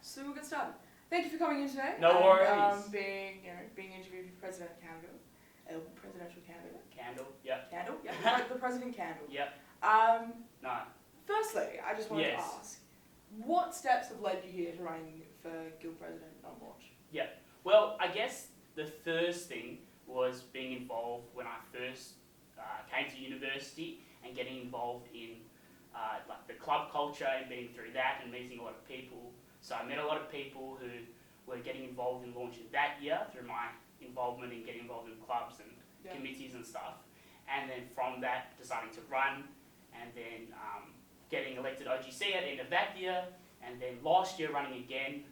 So we'll get started. Thank you for coming in today. No worries. Being interviewed for president candidate, presidential candidate. Candle, yep. Candle, yeah. The president candle. Yep. No. Firstly, I just wanted to Yes. ask, what steps have led you here to running for guild president on launch? Well, I guess the first thing was being involved when I first came to university and getting involved in like the club culture and being through that and meeting a lot of people. So I met a lot of people who were getting involved in launching that year through my involvement in getting involved in clubs and committees and stuff. And then from that, deciding to run and then getting elected OGC at the end of that year, and then last year running again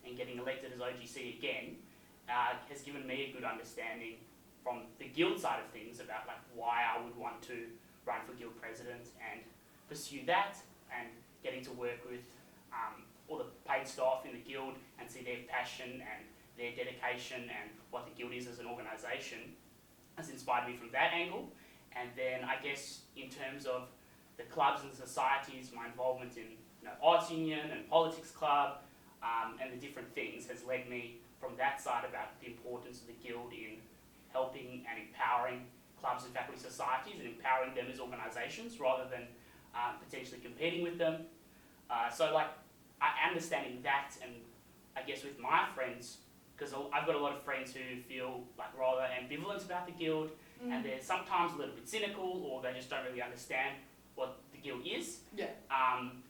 and getting elected as OGC again has given me a good understanding from the guild side of things about like why I would want to run for guild president and pursue that, and getting to work with all the paid staff in the guild and see their passion and their dedication and what the guild is as an organisation has inspired me from that angle. And then I guess in terms of the clubs and societies, my involvement in arts union and politics club and the different things has led me from that side about the importance of the guild in helping and empowering clubs and faculty societies and empowering them as organisations rather than potentially competing with them. So like understanding that, and I guess with my friends, because I've got a lot of friends who feel like rather ambivalent about the guild, and they're sometimes a little bit cynical, or they just don't really understand what the guild is,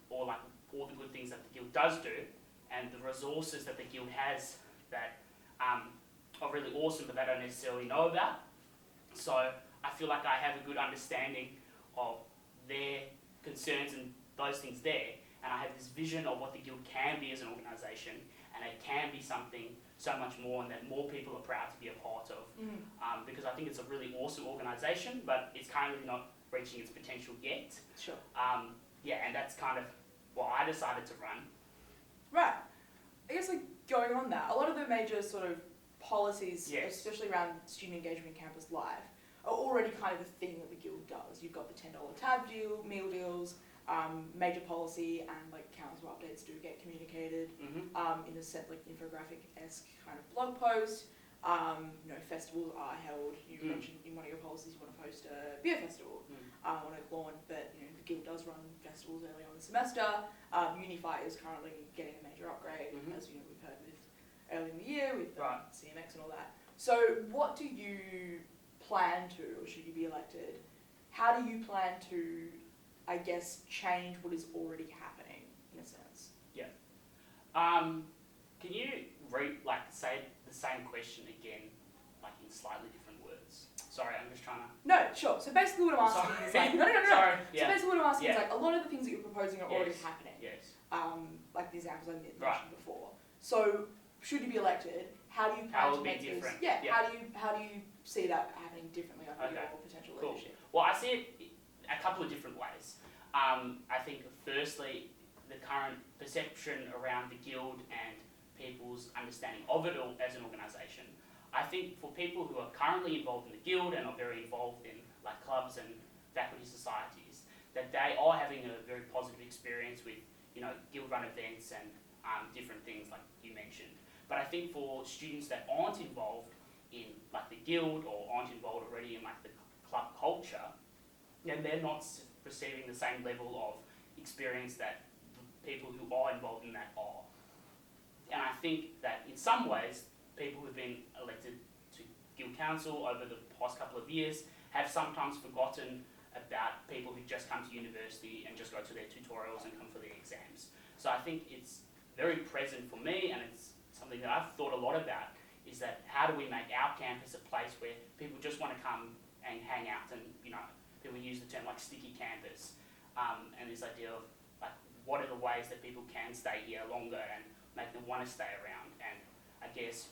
or like all the good things that the guild does do, and the resources that the guild has that are really awesome but they don't necessarily know about. So I feel like I have a good understanding of their concerns and those things there, and I have this vision of what the guild can be as an organisation, and it can be something so much more and that more people are proud to be a part of. Because I think it's a really awesome organisation, but it's currently not reaching its potential yet. Sure. And that's kind of why I decided to run. Right. I guess like going on that, a lot of the major sort of policies, especially around student engagement in campus life, are already kind of the thing that the guild does. You've got the $10 tab deal, meal deals, major policy, and like council updates do get communicated in a set like infographic-esque kind of blog post. Festivals are held. You mentioned in one of your policies you want to host a beer festival on Oak Lawn, but the guild does run festivals early on in the semester. Unify is currently getting a major upgrade, as we've heard with early in the year with CMX and all that. So what do you plan to, or should you be elected, how do you plan to, I guess, change what is already happening in a sense? Can you say the same question again, like in slightly different words? Sorry, I'm just trying to... No, sure. So basically what I'm asking is like... No. Sorry. So basically what I'm asking is like a lot of the things that you're proposing are already happening. Yes. Like the examples I mentioned before. So should you be elected, how do you plan to make this... How do you see that happening differently under your potential leadership? Well, I see it a couple of different ways. I think firstly, the current perception around the guild and people's understanding of it all as an organisation. I think for people who are currently involved in the guild and are very involved in like clubs and faculty societies, that they are having a very positive experience with guild run events and different things like you mentioned. But I think for students that aren't involved in like the guild or aren't involved already in like the club culture, then they're not receiving the same level of experience that the people who are involved in that are. And I think that in some ways, people who've been elected to guild council over the past couple of years have sometimes forgotten about people who just come to university and just go to their tutorials and come for their exams. So I think it's very present for me, and it's something that I've thought a lot about, is that how do we make our campus a place where people just want to come and hang out, and people use the term like sticky campus, and this idea of like what are the ways that people can stay here longer and make them want to stay around. And I guess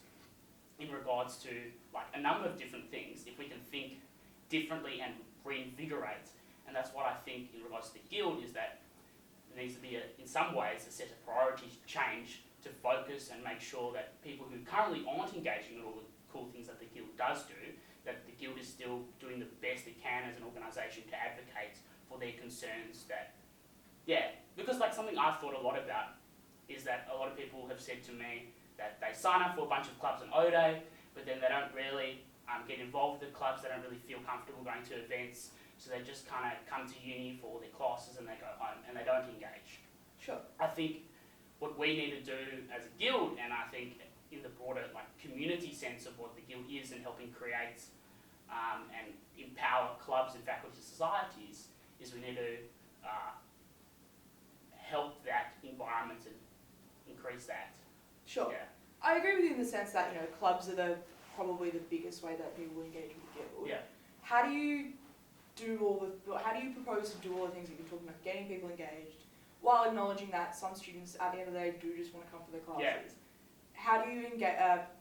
in regards to like a number of different things, if we can think differently and reinvigorate, and that's what I think in regards to the guild, is that there needs to be in some ways a set of priorities change to focus and make sure that people who currently aren't engaging in all the cool things that the guild does do, that the guild is still doing the best it can as an organisation to advocate for their concerns. That because like something I've thought a lot about is that a lot of people have said to me that they sign up for a bunch of clubs on O-Day, but then they don't really get involved with the clubs, they don't really feel comfortable going to events, so they just kind of come to uni for their classes and they go home and they don't engage. Sure. I think what we need to do as a guild, and I think in the broader community sense of what the guild is and helping create and empower clubs and faculty societies, is we need to help that environment and increase that. Sure. Yeah. I agree with you in the sense that, clubs are probably the biggest way that people engage with the guild. Yeah. How do you propose to do all the things that you're talking about, getting people engaged, while acknowledging that some students at the end of the day do just want to come for their classes? Yeah. How do you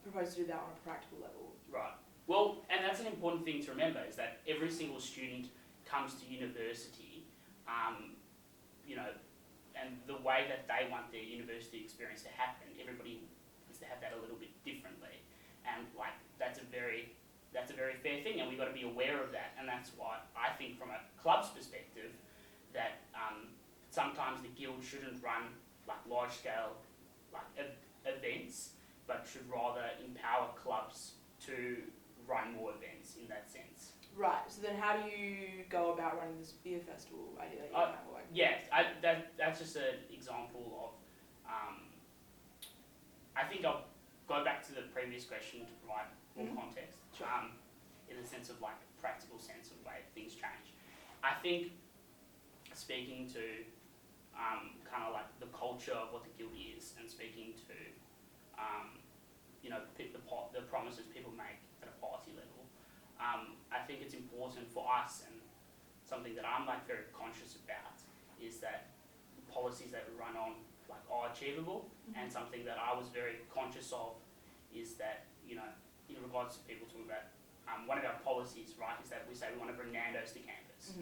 propose to do that on a practical level? Right. Well, and that's an important thing to remember, is that every single student comes to university, and the way that they want their university experience to happen, everybody needs to have that a little bit differently. And that's a very fair thing, and we've got to be aware of that. And that's why I think, from a club's perspective, that sometimes the guild shouldn't run large scale events, but should rather empower clubs to run more events in that sense. Right. So then, how do you go about running this beer festival idea that you have? Yes, that's just an example of. I think I'll go back to the previous question to provide more context. Sure. In the sense of practical sense of way things change. I think speaking to kind of the culture of what the guild is, and speaking to the promises people make at a party level, I think it's important for us, and something that I'm very conscious about, is that the policies that we run on are achievable. And something that I was very conscious of is that, in regards to people talking about one of our policies, right, is that we say we want to bring Nando's to campus.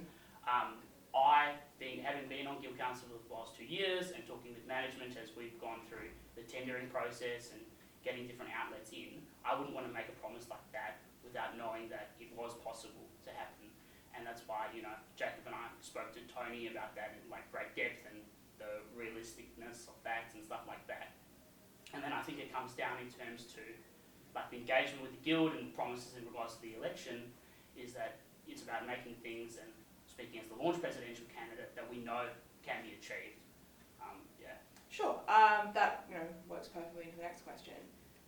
Having been on Guild Council for the last 2 years and talking with management as we've gone through the tendering process and getting different outlets in, I wouldn't want to make a promise like that without knowing that it was possible to happen. And that's why, Jacob and I spoke to Tony about that in great depth, and the realisticness of that and stuff like that. And then I think it comes down in terms to the engagement with the guild and promises in regards to the election, is that it's about making things, and speaking as the launch presidential candidate, that we know can be achieved. Sure. That works perfectly into the next question.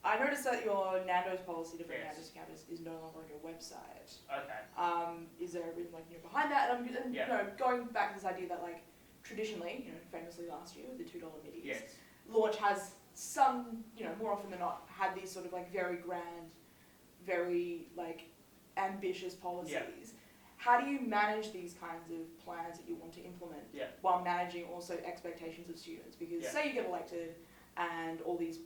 I noticed that your Nando's policy to bring Nando's to campus is no longer on your website. Okay. Is there a reason behind that? And going back to this idea that traditionally, famously last year with the $2 middies, Yes. launch has some, more often than not, had these sort of very grand, very ambitious policies. Yeah. How do you manage these kinds of plans that you want to implement while managing also expectations of students? Because say you get elected and all these,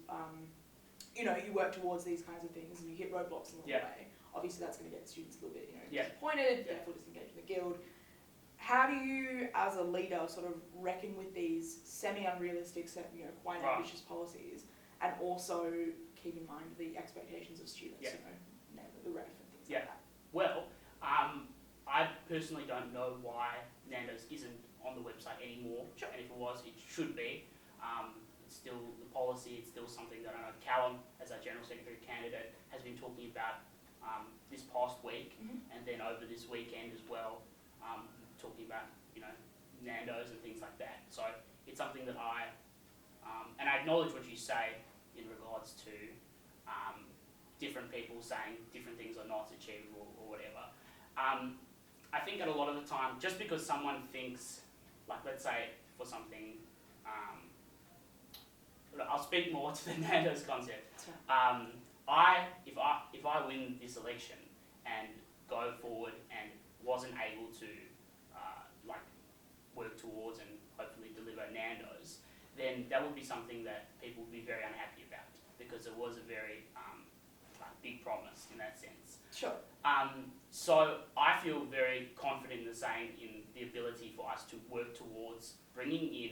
you work towards these kinds of things and you hit roadblocks along the way. Obviously, that's going to get students a little bit, disappointed, therefore disengaged in the guild. How do you, as a leader, sort of reckon with these semi-unrealistic, quite ambitious policies, and also keep in mind the expectations of students, the ref and things like that? Well, I personally don't know why Nando's isn't on the website anymore. Sure. And if it was, it should be. It's still the policy, it's still something that I know Callum, as our General Secretary candidate, has been talking about this past week, and then over this weekend as well, talking about, Nando's and things like that. So it's something that and I acknowledge what you say in regards to different people saying different things are not achievable or whatever. I think that a lot of the time, just because someone thinks, let's say for something, I'll speak more to the Nando's concept. Sure. If I win this election and go forward and wasn't able to work towards and hopefully deliver Nando's, then that would be something that people would be very unhappy about, because it was a very big promise in that sense. Sure. So I feel very confident in the ability for us to work towards bringing in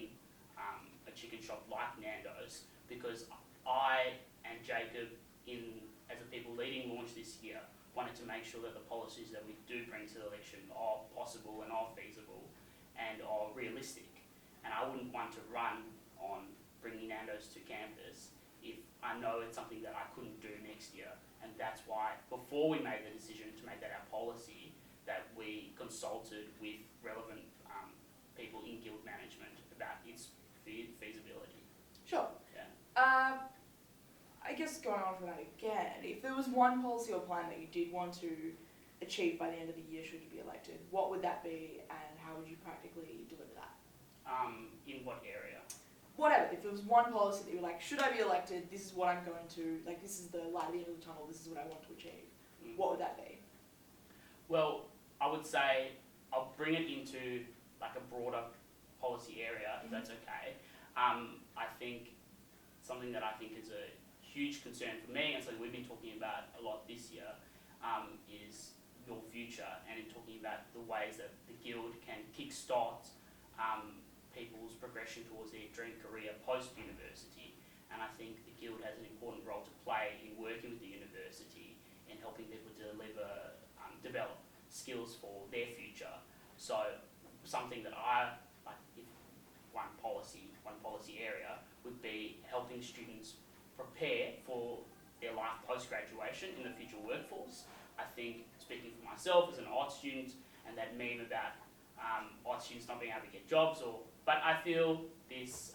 a chicken shop like Nando's, because I and Jacob, as the people leading launch this year, wanted to make sure that the policies that we do bring to the election are possible and are feasible and are realistic. And I wouldn't want to run on bringing Nando's to campus if I know it's something that I couldn't do next year. And that's why, before we made the decision to make that our policy, that we consulted with relevant people in guild management about its feasibility. Sure. Yeah. I guess going on from that again, if there was one policy or plan that you did want to achieve by the end of the year should you be elected, what would that be and how would you practically deliver that? In what area? Whatever. If there was one policy that you were like, should I be elected, this is what I'm going to, like this is the light at the end of the tunnel, this is what I want to achieve. What would that be? Well, I would say I'll bring it into like a broader policy area, if that's okay. I think something that I think is a huge concern for me, and something we've been talking about a lot this year, is your future, and in talking about the ways that the Guild can kickstart people's progression towards their dream career post-university. And I think the Guild has an important role to play in working with the university and helping people develop skills for their future. So something that I, like, if one policy area would be helping students prepare for their life post-graduation in the future workforce. I think, speaking for myself as an art student, and that meme about art students not being able to get jobs, but I feel this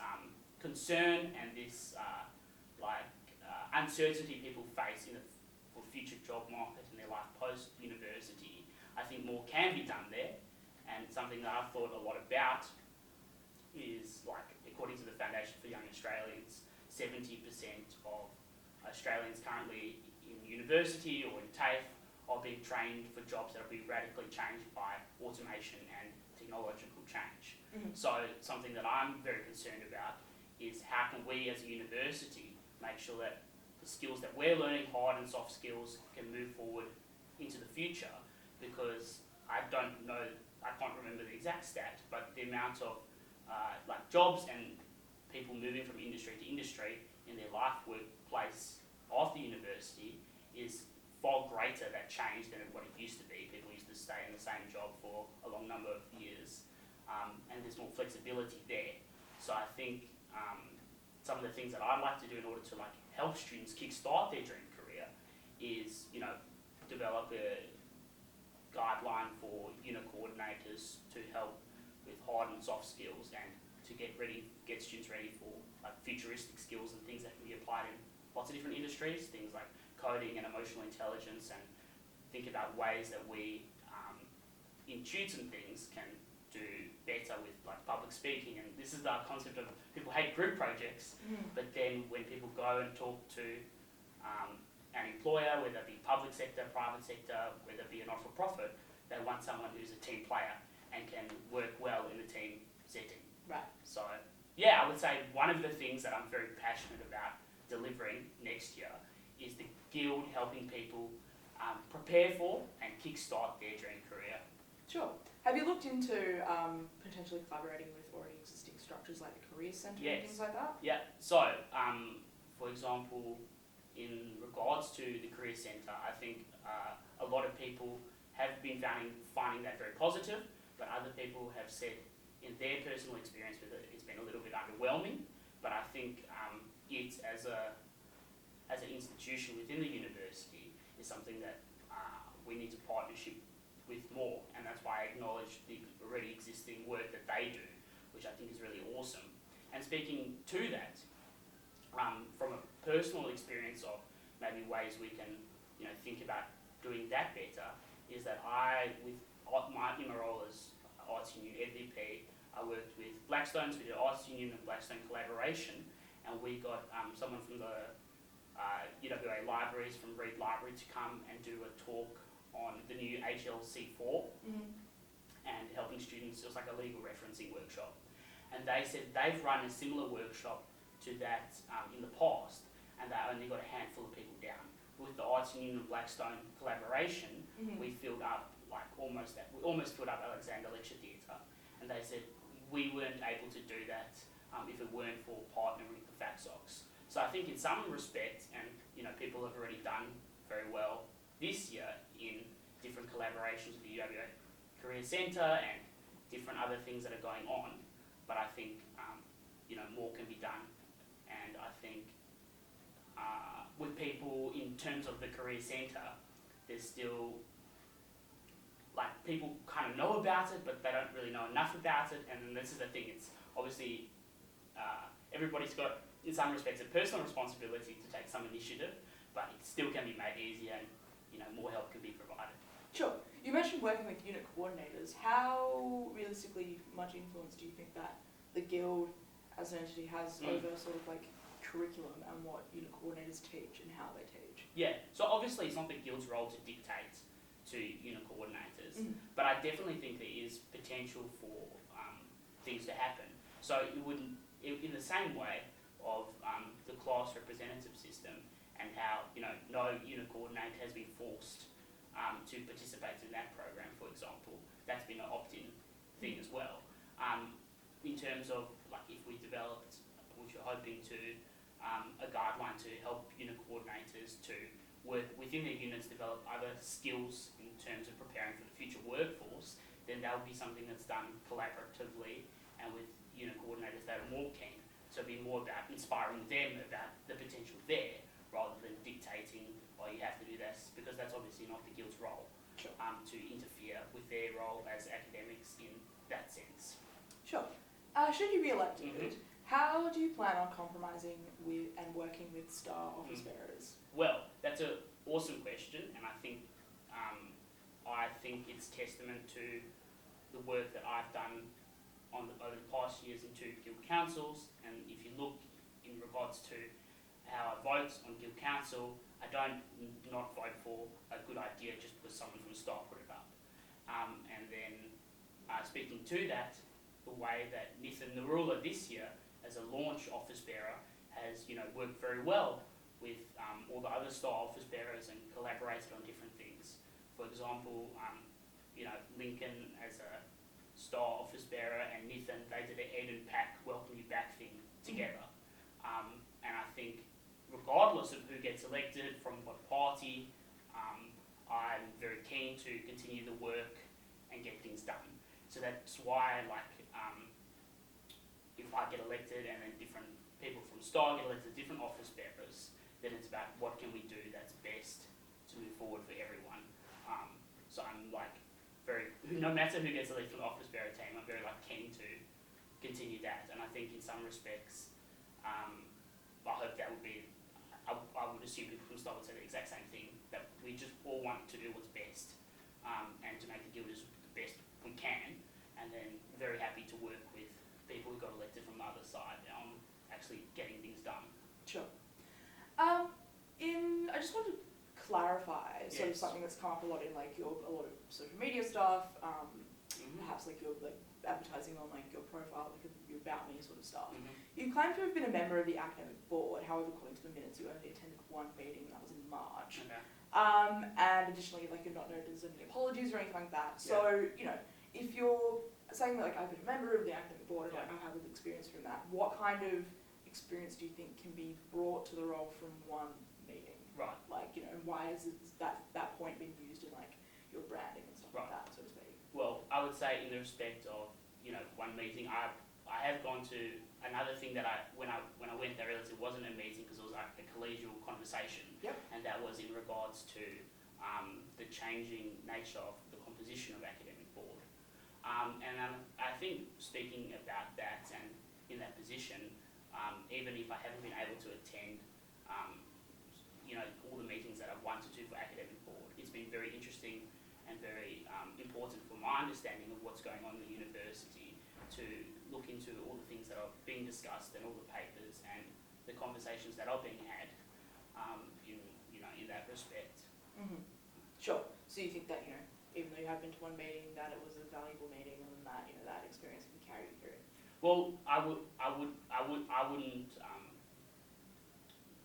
concern and this uncertainty people face for future job market in their life post-university. I think more can be done there, and something that I've thought a lot about is, like, according to the Foundation for Young Australians, 70% of Australians currently in university or in TAFE are being trained for jobs that will be radically changed by automation and technological change. So something that I'm very concerned about is how can we as a university make sure that the skills that we're learning, hard and soft skills, can move forward into the future, because I can't remember the exact stat, but the amount of jobs and people moving from industry to industry in their life workplace after university is far greater, that change, than what it used to be. People used to stay in the same job for a long number of years, and there's more flexibility there. So I think some of the things that I'd like to do in order to help students kickstart their dream career is, develop a guideline for unit coordinators to help with hard and soft skills, and to get students ready for futuristic skills and things that can be applied in lots of different industries, things like coding and emotional intelligence, and think about ways that we, in tutors and things, can do better with public speaking. And this is the concept of, people hate group projects, but then when people go and talk to an employer, whether it be public sector, private sector, whether it be a not-for-profit, they want someone who's a team player and can work well in a team setting. Right. So yeah, I would say one of the things that I'm very passionate about delivering next year is the Guild helping people prepare for and kickstart their dream career. Sure. Have you looked into potentially collaborating with already existing structures like the Career Centre and things like that? Yeah. So, for example, in regards to the Career Centre, I think a lot of people have been finding that very positive, but other people have said in their personal experience with it, it's been a little bit underwhelming. But I think it, as an institution within the university, is something that we need to partnership with more, and that's why I acknowledge the already existing work that they do, which I think is really awesome. And speaking to that, from a personal experience of maybe ways we can, think about doing that better, is that in my role as Arts Union EVP, I worked with Blackstones. We did Arts Union and Blackstone collaboration, and we got someone from the UWA libraries, from Reed Library, to come and do a talk on the new HLC4 and helping students. It was like a legal referencing workshop, and they said they've run a similar workshop to that in the past, and they only got a handful of people down. With the Arts Union and Blackstone collaboration, we filled up we almost filled up Alexander Lecture Theatre, and they said we weren't able to do that if it weren't for partnering with the FATSOCs. So I think in some respects, and people have already done very well this year in different collaborations with the UWA Career Centre and different other things that are going on. But I think more can be done think with people in terms of the career centre, there's still, like, people kind of know about it, but they don't really know enough about it. And then this is the thing, it's obviously everybody's got, in some respects, a personal responsibility to take some initiative, but it still can be made easier, and more help can be provided. Sure. You mentioned working with unit coordinators. How realistically much influence do you think that the guild as an entity has over sort of like curriculum and what unit coordinators teach and how they teach? Yeah, so obviously it's not the guild's role to dictate to unit coordinators, but I definitely think there is potential for things to happen. So it wouldn't, in the same way of the class representative system, and how no unit coordinator has been forced to participate in that program, for example. That's been an opt-in thing as well. In terms of, like, if we developed, which we're hoping to, a guideline to help unit coordinators to work within their units, develop other skills in terms of preparing for the future workforce, then that would be something that's done collaboratively and with unit coordinators that are more keen. So it'd be more about inspiring them about the potential there, rather than dictating, oh, you have to do this, because that's obviously not the guild's role. Sure. To interfere with their role as academics in that sense. Sure. Should you be elected, how do you plan on compromising with and working with star office bearers? Well, that's an awesome question, and I think it's testament to the work that I've done over the past years in 2 guild councils. And if you look in regards to how I vote on guild council, I don't not vote for a good idea just because someone from staff put it up. And then speaking to that, the way that Nathan the ruler this year, as a launch office bearer, has worked very well with all the other star office bearers and collaborated on different things. For example, Lincoln as a star office bearer and Nathan, they did an Ed and Pack welcome you back thing together. And I think regardless of who gets elected from what party, I'm very keen to continue the work and get things done. So that's why, like, if I get elected and then different people from STAR get elected, different office bearers, then it's about what can we do that's best to move forward for everyone. So I'm like no matter who gets elected from the office bearer team, I'm very keen to continue that. And I think in some respects, I hope that would be, I would assume people from STAR would say the exact same thing, that we just all want to do what's best, and to make the guild as the best we can, and then very happy to work with people who got elected from the other side on actually getting things done. Sure. I just want to clarify sort of something that's come up a lot in a lot of social media stuff, perhaps your advertising on your profile, your about me sort of stuff. You claim to have been a member of the academic board, however, according to the minutes, you only attended one meeting, and that was in March. Okay. And additionally, you're not noted as any apologies or anything like that. So, if you're saying that I've been a member of the academic board and I've had a little experience from that, what kind of experience do you think can be brought to the role from one meeting? Right. Why is that point being used in your branding and stuff like that, so to speak? Well, I would say in the respect of one meeting, I have gone to another thing that when I went there, it wasn't a meeting because it was a collegial conversation, and that was in regards to the changing nature of the composition of academic board. And I think speaking about that and in that position, even if I haven't been able to attend all the meetings that I've wanted to for academic board, it's been very interesting and very important for my understanding of what's going on in the university to look into all the things that are being discussed and all the papers and the conversations that are being had in that respect. Sure. So you think that even though you have been to one meeting, that it was a valuable meeting, and that that experience can carry you through? Well, I wouldn't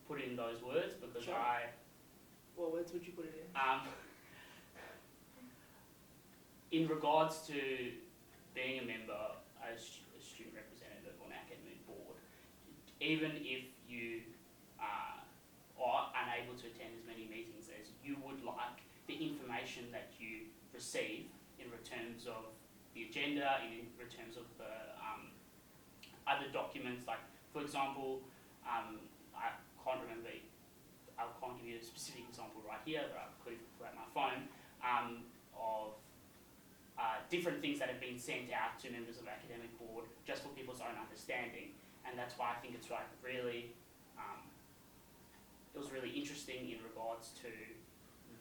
put it in those words because What words would you put it in? In regards to being a member, as a student representative on academic board, even if you are unable to attend as many meetings as you would like, the information that you receive in terms of the agenda, in terms of the other documents, for example, specific example right here that I've quickly pulled out my phone of different things that have been sent out to members of academic board just for people's own understanding, and that's why I think it's like really, it was really interesting in regards to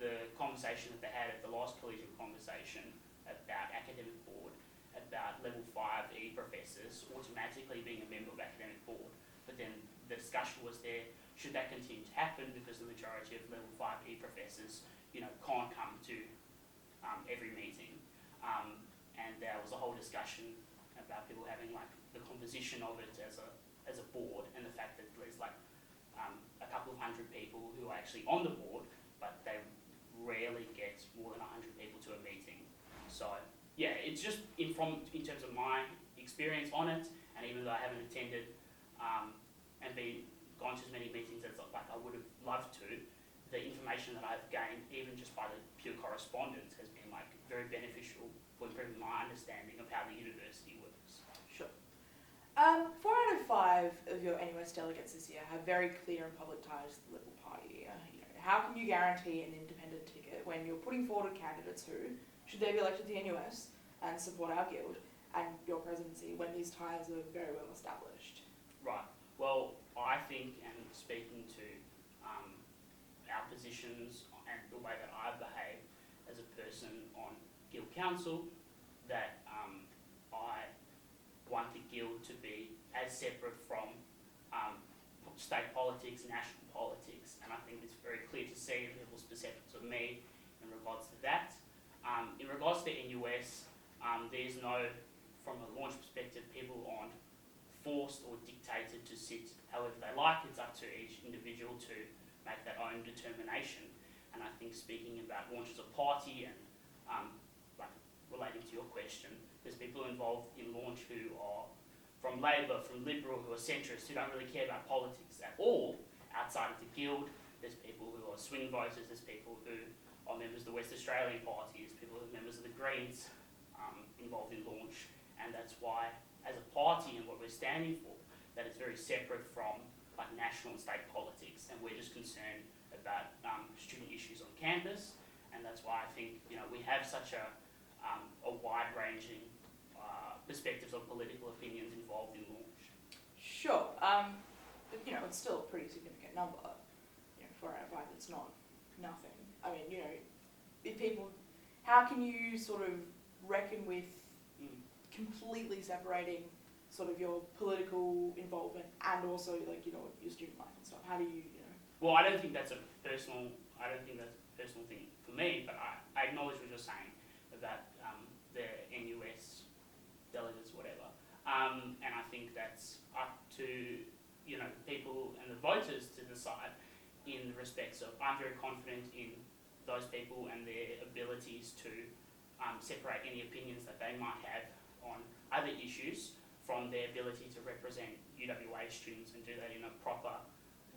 the conversation that they had at the last collegiate conversation about academic board, about level 5E professors automatically being a member of academic board, but then the discussion was there, should that continue to happen because the majority of level 5E professors, can't come to every meeting. And there was a whole discussion about people having like the composition of it as a board, and the fact that there's like a couple of hundred people who are actually on the board, but they rarely get more than 100 people to a meeting. So yeah, it's just in terms of my experience on it, and even though I haven't attended and gone to as many meetings as like I would have loved to, the information that I've gained, even just by the pure correspondence, has been like very beneficial for improving my understanding of how the university works. Sure. 4 out of 5 of your NUS delegates this year have very clear and public ties to the Liberal Party. How can you guarantee an independent ticket when you're putting forward candidates who, should they be elected to the NUS and support our guild and your presidency, when these ties are very well established? Right. Well, I think, and speaking to our positions and the way that I behave as a person on guild council, that I want the guild to be as separate from state politics, national politics, and I think it's very clear to see people's perceptions of me in regards to that. In regards to NUS, there's no, from a launch perspective, people aren't forced or dictated to sit however they like. It's up to each individual to make that own determination. And I think speaking about launch as a party and like relating to your question, there's people involved in launch who are from Labor, from Liberal, who are centrists, who don't really care about politics at all outside of the guild. There's people who are swing voters, there's people who are members of the West Australian Party, there's people who are members of the Greens involved in launch. And that's why, as a party and what we're standing for, that it's very separate from like national and state politics, and we're just concerned about student issues on campus, and that's why I think we have such a wide-ranging perspectives of political opinions involved in launch. Sure, but it's still a pretty significant number. 4 out of 5, it's not nothing. I mean, if people, how can you sort of reckon with completely separating sort of your political involvement and also like your student life and stuff? How do you Well, I don't think that's a personal thing for me, but I acknowledge what you're saying about the NUS delegates, whatever, and I think that's up to people and the voters to decide in the respects of, I'm very confident in those people and their abilities to separate any opinions that they might have on other issues from their ability to represent UWA students and do that in a proper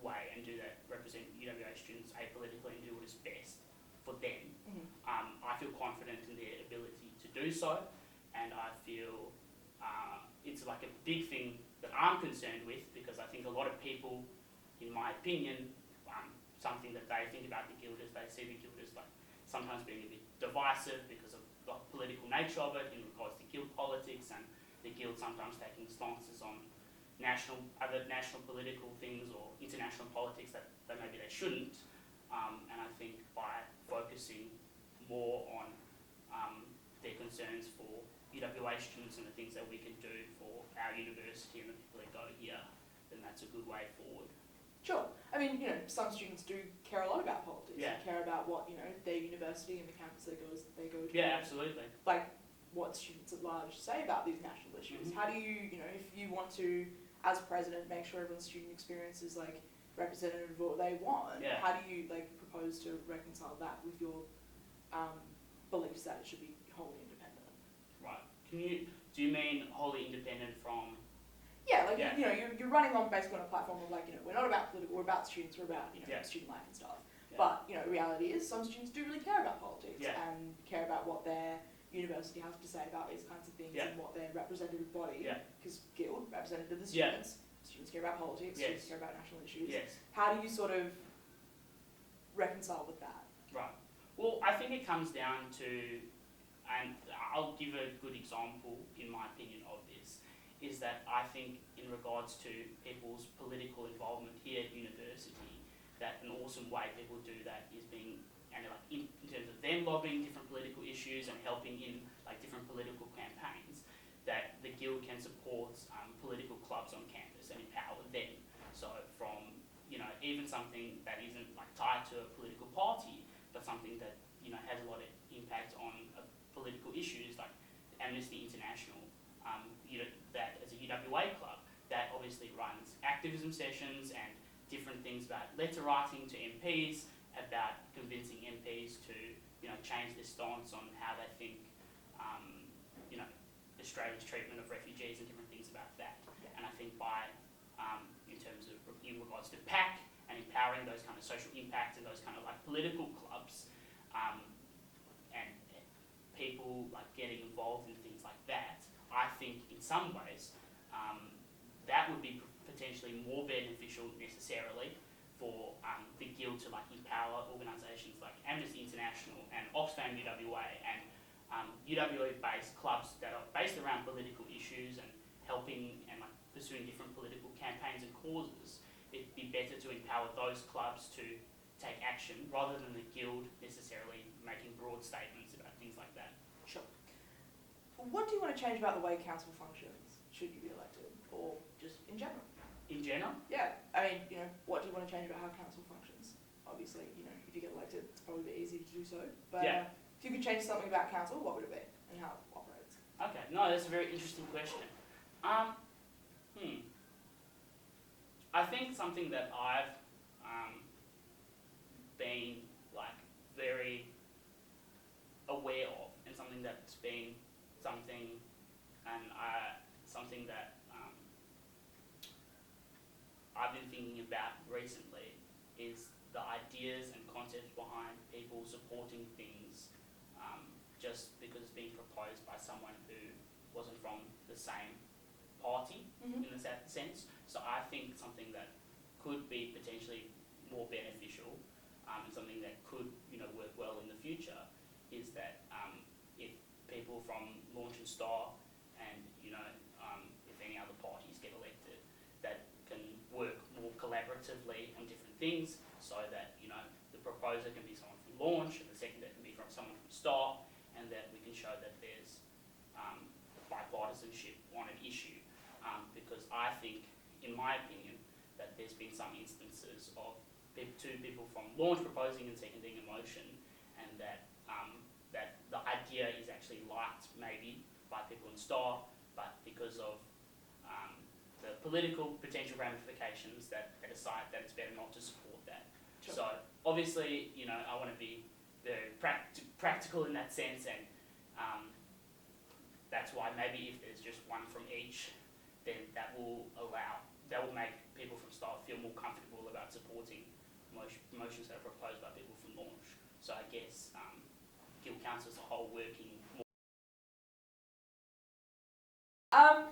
way, and represent UWA students apolitically and do what is best for them. Mm-hmm. I feel confident in their ability to do so, and I feel it's like a big thing that I'm concerned with, because I think a lot of people, in my opinion, something that they think about the guild is they see the guild as like sometimes being a bit divisive because of the political nature of it in regards to guild politics, and the guild sometimes taking stances on other national political things or international politics that maybe they shouldn't. And I think by focusing more on their concerns for UWA students and the things that we can do for our university and the people that go here, then that's a good way forward. Sure. I mean, some students do care a lot about politics. Yeah. They care about what, their university and the campus they go to. Yeah, absolutely. Like, what students at large say about these national issues. Mm-hmm. How do you, if you want to, as president, make sure everyone's student experience is, like, representative of what they want, Yeah. how do you, like, propose to reconcile that with your beliefs that it should be wholly independent? Right. Do you mean wholly independent from? Yeah, like, Yeah. You're running on basically on a platform of like, we're not about political, we're about students, we're about, Yeah. student life and stuff. Yeah. But, reality is some students do really care about politics Yeah. and care about what their university has to say about these kinds of things Yeah. and what their representative body, Yeah. because Guild, representative of the Yeah. students care about politics, Yes. students care about national issues. Yes. How do you sort of reconcile with that? Right. Well, I think it comes down to, and I'll give a good example, in my opinion, of this, is that I think in regards to people's political involvement here at university, that an awesome way people do that is being, and like in terms of them lobbying different political issues and helping in like different political campaigns, that the Guild can support political clubs on campus and empower them. So from, even something that isn't like tied to a political party, but something that, has a lot of impact on political issues like Amnesty International, that as a UWA club, that obviously runs activism sessions and different things about letter writing to MPs, about convincing MPs to, change their stance on how they think, Australia's treatment of refugees and different things about that. Yeah. And I think by, in regards to PAC and empowering those kind of social impact and those kind of like political clubs, and people like getting involved in things like that, I think in some ways that would be potentially more beneficial necessarily for the Guild to like empower organisations like Amnesty International and Oxfam UWA and UWA-based clubs that are based around political issues and helping and like pursuing different political campaigns and causes. It'd be better to empower those clubs to take action rather than the Guild necessarily making broad statements about things like that. Sure. What do you want to change about the way council functions should you be elected, or just in general? In general? Yeah, I mean, what do you want to change about how council functions? Obviously, if you get elected, it's probably a bit easier to do so. But yeah. If you could change something about council, what would it be and how it operates? Okay, no, that's a very interesting question. I think something that I've been like very aware of, and something that's been something that I've been thinking about recently is the ideas and concepts behind people supporting things just because it's being proposed by someone who wasn't from the same party in that sense. So I think something that could be potentially more beneficial and something that could work well in the future is that if people from Launch and Star and if any other parties get elected, that can work more collaboratively on different things, so that the proposer can be someone from Launch and the seconder can be from someone from Star, and that we can show that there's bipartisanship on an issue. Because I think, in my opinion, that there's been some instances of two people from Launch proposing and seconding a motion, and that that the idea is actually liked maybe by people in Star, but because of the political potential ramifications, that they decide that it's better not to support that. Sure. So obviously, I want to be very practical in that sense, and that's why maybe if there's just one from each, then that will make people from Star feel more comfortable about supporting motions that are proposed by people from Launch. So I guess Guild Council as a whole working more.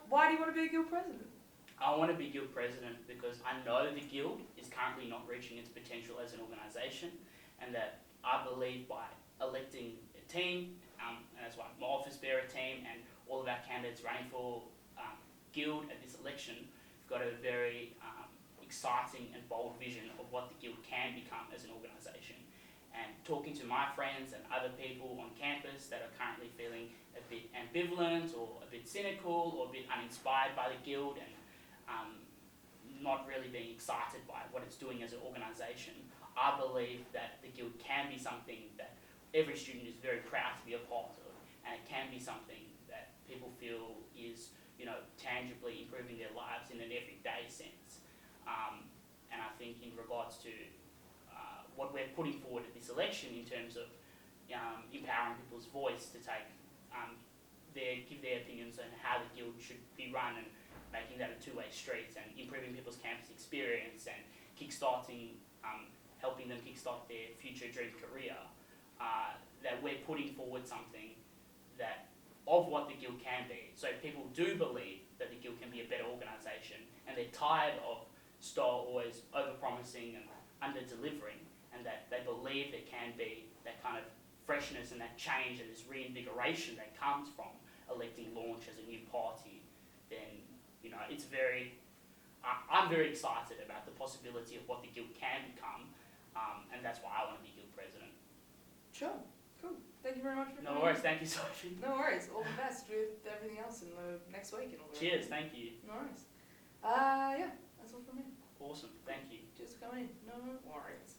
Why do you want to be a Guild president? I want to be Guild president because I know the Guild is currently not reaching its potential as an organisation, and that I believe by electing a team, and that's why my office bearer team and all of our candidates running for Guild at this election, we've got a very exciting and bold vision of what the Guild can become as an organisation. And talking to my friends and other people on campus that are currently feeling a bit ambivalent or a bit cynical or a bit uninspired by the Guild and not really being excited by what it's doing as an organisation, I believe that the Guild can be something that every student is very proud to be a part of, and it can be something that people feel is tangibly improving their lives in an everyday sense. And I think in regards to what we're putting forward at this election in terms of empowering people's voice to give their opinions on how the Guild should be run, and making that a two-way street, and improving people's campus experience, and helping them kickstart their future dream career, that we're putting forward something that of what the Guild can be. So if people do believe that the Guild can be a better organisation, and they're tired of Star always over-promising and under-delivering, and and that they believe there can be that kind of freshness and that change and this reinvigoration that comes from electing Launch as a new party, then, you know, it's very, I'm very excited about the possibility of what the guild can become, and that's why I want to be guild president. Sure, cool. Thank you very much for coming. No worries, thank you, Sophie. No worries. All the best with everything else in the next week and all that. Cheers, thank you. No worries. Yeah, that's all from me. Awesome, thank you. Just coming in. No worries.